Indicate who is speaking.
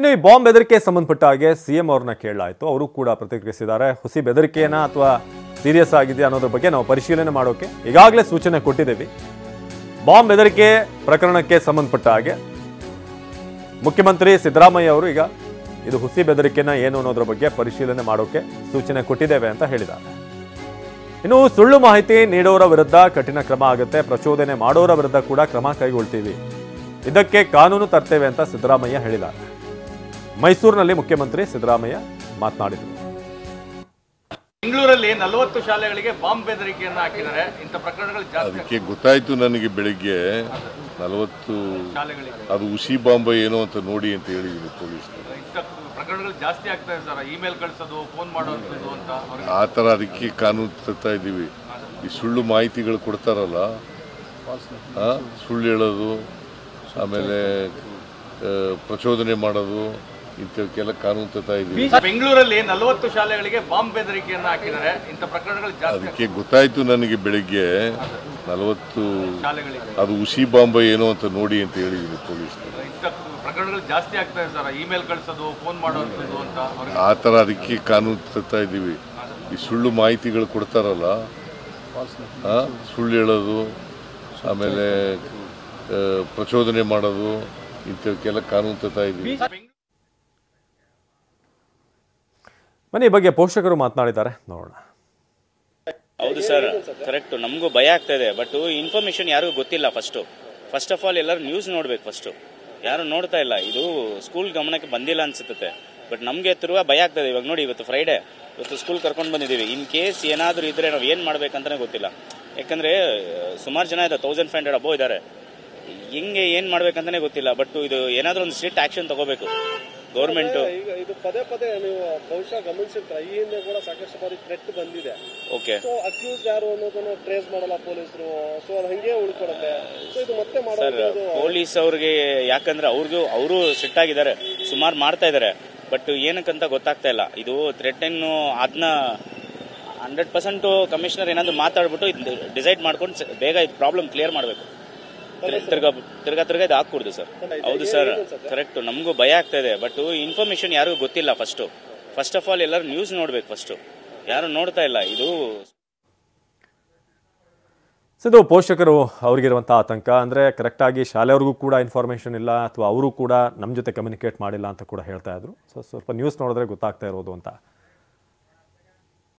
Speaker 1: ಇನ್ನು ಈ ಬಾಂಬ್ ಬೆದರಿಕೆ ಸಂಬಂಧಪಟ್ಟ ಹಾಗೆ ಸಿಎಂ ಅವ್ರನ್ನ ಕೇಳಲಾಯಿತು. ಅವರು ಕೂಡ ಪ್ರತಿಕ್ರಿಯಿಸಿದ್ದಾರೆ. ಹುಸಿ ಬೆದರಿಕೆನ ಅಥವಾ ಸೀರಿಯಸ್ ಆಗಿದೆಯಾ ಅನ್ನೋದ್ರ ಬಗ್ಗೆ ನಾವು ಪರಿಶೀಲನೆ ಮಾಡೋಕೆ ಈಗಾಗಲೇ ಸೂಚನೆ ಕೊಟ್ಟಿದ್ದೀವಿ. ಬಾಂಬ್ ಬೆದರಿಕೆ ಪ್ರಕರಣಕ್ಕೆ ಸಂಬಂಧಪಟ್ಟ ಹಾಗೆ ಮುಖ್ಯಮಂತ್ರಿ ಸಿದ್ದರಾಮಯ್ಯ ಅವರು ಈಗ ಇದು ಹುಸಿ ಬೆದರಿಕೆನ ಏನು ಅನ್ನೋದ್ರ ಬಗ್ಗೆ ಪರಿಶೀಲನೆ ಮಾಡೋಕೆ ಸೂಚನೆ ಕೊಟ್ಟಿದ್ದೇವೆ ಅಂತ ಹೇಳಿದ್ದಾರೆ. ಇನ್ನು ಸುಳ್ಳು ಮಾಹಿತಿ ನೀಡೋರ ವಿರುದ್ಧ ಕಠಿಣ ಕ್ರಮ ಆಗುತ್ತೆ, ಪ್ರಚೋದನೆ ಮಾಡೋರ ವಿರುದ್ಧ ಕೂಡ ಕ್ರಮ ಕೈಗೊಳ್ತೀವಿ, ಇದಕ್ಕೆ ಕಾನೂನು ತರ್ತೇವೆ ಅಂತ ಸಿದ್ದರಾಮಯ್ಯ ಹೇಳಿದ್ದಾರೆ. ಮೈಸೂರಿನಲ್ಲಿ ಮುಖ್ಯಮಂತ್ರಿ ಸಿದ್ದರಾಮಯ್ಯ ಮಾತನಾಡಿದರು.
Speaker 2: ಬೆಂಗಳೂರಲ್ಲಿ 40 ಶಾಲೆಗಳಿಗೆ ಬಾಂಬ್ ಬೆದರಿಕೆಯನ್ನು ಹಾಕಿದ್ದಾರೆ. ಇಂಥ ಪ್ರಕರಣಗಳು ಜಾಸ್ತಿ.
Speaker 3: ಅದಕ್ಕೆ ಗೊತ್ತಾಯ್ತು ನನಗೆ ಬೆಳಿಗ್ಗೆ 40 ಶಾಲೆಗಳಿಗೆ ಅದು ಹುಸಿ ಬಾಂಬ್ ಏನೋ ಅಂತ ನೋಡಿ ಅಂತ ಹೇಳಿದ್ರು ಪೊಲೀಸರು.
Speaker 2: ಇಂಥ ಪ್ರಕರಣಗಳು ಜಾಸ್ತಿ ಆಗ್ತಾ ಇದೆ ಸರ್. ಇಮೇಲ್ ಕಳಿಸೋದು, ಫೋನ್ ಮಾಡೋದು ಅಂತ
Speaker 3: ಆ ಥರ ಅದಕ್ಕೆ ಕಾನೂನು ತರ್ತಾ ಇದ್ದೀವಿ. ಈ ಸುಳ್ಳು ಮಾಹಿತಿಗಳು ಕೊಡ್ತಾರಲ್ಲ, ಸುಳ್ಳು ಹೇಳೋದು, ಆಮೇಲೆ ಪ್ರಚೋದನೆ ಮಾಡೋದು, ಇಂಥವಕ್ಕೆಲ್ಲ ಕಾನೂನು ತರ್ತಾ ಇದ್ದೀವಿ.
Speaker 2: ಬೆಂಗಳೂರಲ್ಲಿ 40 ಶಾಲೆಗಳಿಗೆ ಬಾಂಬ್ ಬೆದರಿಕೆಯನ್ನು ಹಾಕಿದ್ದಾರೆ. ಇಂಥ ಪ್ರಕರಣಗಳು ಜಾಸ್ತಿ.
Speaker 3: ಅದಕ್ಕೆ ಗೊತ್ತಾಯ್ತು ನನಗೆ ಬೆಳಿಗ್ಗೆ 40 ಶಾಲೆಗಳಿಗೆ ಅದು ಹುಸಿ ಬಾಂಬ್ ಏನೋ ಅಂತ ನೋಡಿ ಅಂತ ಹೇಳಿದ್ರು ಪೊಲೀಸರು.
Speaker 2: ಇಂಥ ಪ್ರಕರಣಗಳು ಜಾಸ್ತಿ ಆಗ್ತಾ ಇದೆ ಸರ್. ಇಮೇಲ್ ಕಳಿಸೋದು, ಫೋನ್ ಮಾಡೋದು ಅಂತ
Speaker 3: ಆ ಥರ ಅದಕ್ಕೆ ಕಾನೂನು ತರ್ತಾ ಇದ್ದೀವಿ. ಈ ಸುಳ್ಳು ಮಾಹಿತಿಗಳು ಕೊಡ್ತಾರಲ್ಲ, ಸುಳ್ಳು ಹೇಳೋದು, ಆಮೇಲೆ ಪ್ರಚೋದನೆ ಮಾಡೋದು, ಇಂಥವಕ್ಕೆಲ್ಲ ಕಾನೂನು ತರ್ತಾ ಇದ್ದೀವಿ.
Speaker 1: ಬನ್ನಿ, ಈ ಬಗ್ಗೆ ಪೋಷಕರು ಮಾತನಾಡಿದ್ದಾರೆ, ನೋಡೋಣ.
Speaker 4: ಹೌದು ಸರ್, ಕರೆಕ್ಟ್. ನಮಗೂ ಭಯ ಆಗ್ತಾ ಇದೆ. ಬಟ್ ಇನ್ಫಾರ್ಮೇಶನ್ ಯಾರಿಗೂ ಗೊತ್ತಿಲ್ಲ. ಫಸ್ಟ್ ಆಫ್ ಆಲ್ ಎಲ್ಲರೂ ನ್ಯೂಸ್ ನೋಡ್ಬೇಕು. ಫಸ್ಟ್ ಯಾರು ನೋಡ್ತಾ ಇಲ್ಲ. ಇದು ಸ್ಕೂಲ್ ಗಮನಕ್ಕೆ ಬಂದಿಲ್ಲ ಅನ್ಸುತ್ತೆ. ಬಟ್ ನಮಗೆ ತಿರುಗಾ ಭಯ ಆಗ್ತದೆ. ಇವಾಗ ನೋಡಿ, ಇವತ್ತು ಫ್ರೈಡೆ, ಇವತ್ತು ಸ್ಕೂಲ್ ಕರ್ಕೊಂಡು ಬಂದಿದ್ದೀವಿ. ಇನ್ ಕೇಸ್ ಏನಾದರೂ ಇದ್ರೆ ನಾವು ಏನು ಮಾಡ್ಬೇಕಂತಾನೆ ಗೊತ್ತಿಲ್ಲ. ಯಾಕಂದ್ರೆ ಸುಮಾರು ಜನ ಇದೆ, 1500 ಅಬೋ ಇದ್ದಾರೆ. ಹೆಂಗೆ ಏನು ಮಾಡ್ಬೇಕಂತಾನೆ ಗೊತ್ತಿಲ್ಲ. ಬಟ್ ಇದು ಏನಾದರೂ ಒಂದು ಸ್ಟ್ರಿಕ್ಟ್ ಆಕ್ಷನ್ ತಗೋಬೇಕು ಗೌರ್ಮೆಂಟ್.
Speaker 5: ಇದು ಪದೇ ಪದೇ ನೀವು ಬಹುಶಃ ಗಮನಿಸಿರ್ತಾರೆ, ಈ ಹಿಂದೆ ಕೂಡ ಸಾಕಷ್ಟು ಬಾರಿ ಥ್ರೆಟ್ ಬಂದಿದೆ.
Speaker 4: ಓಕೆ,
Speaker 5: ಸೊ ಅಕ್ಯೂಸ್ ಯಾರು ಅನ್ನೋದನ್ನ ಟ್ರೇಸ್ ಮಾಡಲ್ಲ ಪೊಲೀಸರು. ಸೊ ಅದು ಹಂಗೆ ಉಳ್ಕೊಡುತ್ತೆ. ಸೊ ಇದು ಮತ್ತೆ
Speaker 4: ಸರ್, ಪೊಲೀಸ್ ಅವ್ರಿಗೆ ಯಾಕಂದ್ರೆ ಅವರು ಸ್ಟ್ರಿಕ್ಟ್ ಆಗಿದ್ದಾರೆ, ಸುಮಾರು ಮಾಡ್ತಾ ಇದ್ದಾರೆ. ಬಟ್ ಏನಕ್ಕಂತ ಗೊತ್ತಾಗ್ತಾ ಇಲ್ಲ. ಇದು ಥ್ರೆಟ್ ಅನ್ನು ಅದನ್ನ 100% ಕಮಿಷನರ್ ಏನಾದ್ರು ಮಾತಾಡ್ಬಿಟ್ಟು ಡಿಸೈಡ್ ಮಾಡ್ಕೊಂಡು ಬೇಗ ಇದು ಪ್ರಾಬ್ಲಮ್ ಕ್ಲಿಯರ್ ಮಾಡಬೇಕು. ತಿರ್ಗಾ ಇದು ಹಾಕೂಡ್ದು ಸರ್. ಹೌದು ಸರ್, ಕರೆಕ್ಟ್. ನಮಗೂ ಭಯ ಆಗ್ತಾ ಇದೆ. ಬಟ್ ಇನ್ಫಾರ್ಮೇಶನ್ ಯಾರಿಗೂ ಗೊತ್ತಿಲ್ಲ. ಫಸ್ಟ್ ಆಫ್ ಆಲ್ ಎಲ್ಲರೂ ನ್ಯೂಸ್ ನೋಡ್ಬೇಕು. ಫಸ್ಟ್ ಯಾರು ನೋಡ್ತಾ ಇಲ್ಲ.
Speaker 1: ಇದು ಪೋಷಕರು ಅವ್ರಿಗಿರುವಂಥ ಆತಂಕ. ಅಂದರೆ ಕರೆಕ್ಟಾಗಿ ಶಾಲೆಯವ್ರಿಗೂ ಕೂಡ ಇನ್ಫಾರ್ಮೇಷನ್ ಇಲ್ಲ, ಅಥವಾ ಅವರು ಕೂಡ ನಮ್ಮ ಜೊತೆ ಕಮ್ಯುನಿಕೇಟ್ ಮಾಡಿಲ್ಲ ಅಂತ ಕೂಡ ಹೇಳ್ತಾ ಇದ್ರು. ಸೊ ಸ್ವಲ್ಪ ನ್ಯೂಸ್ ನೋಡಿದ್ರೆ ಗೊತ್ತಾಗ್ತಾ ಇರೋದು ಅಂತ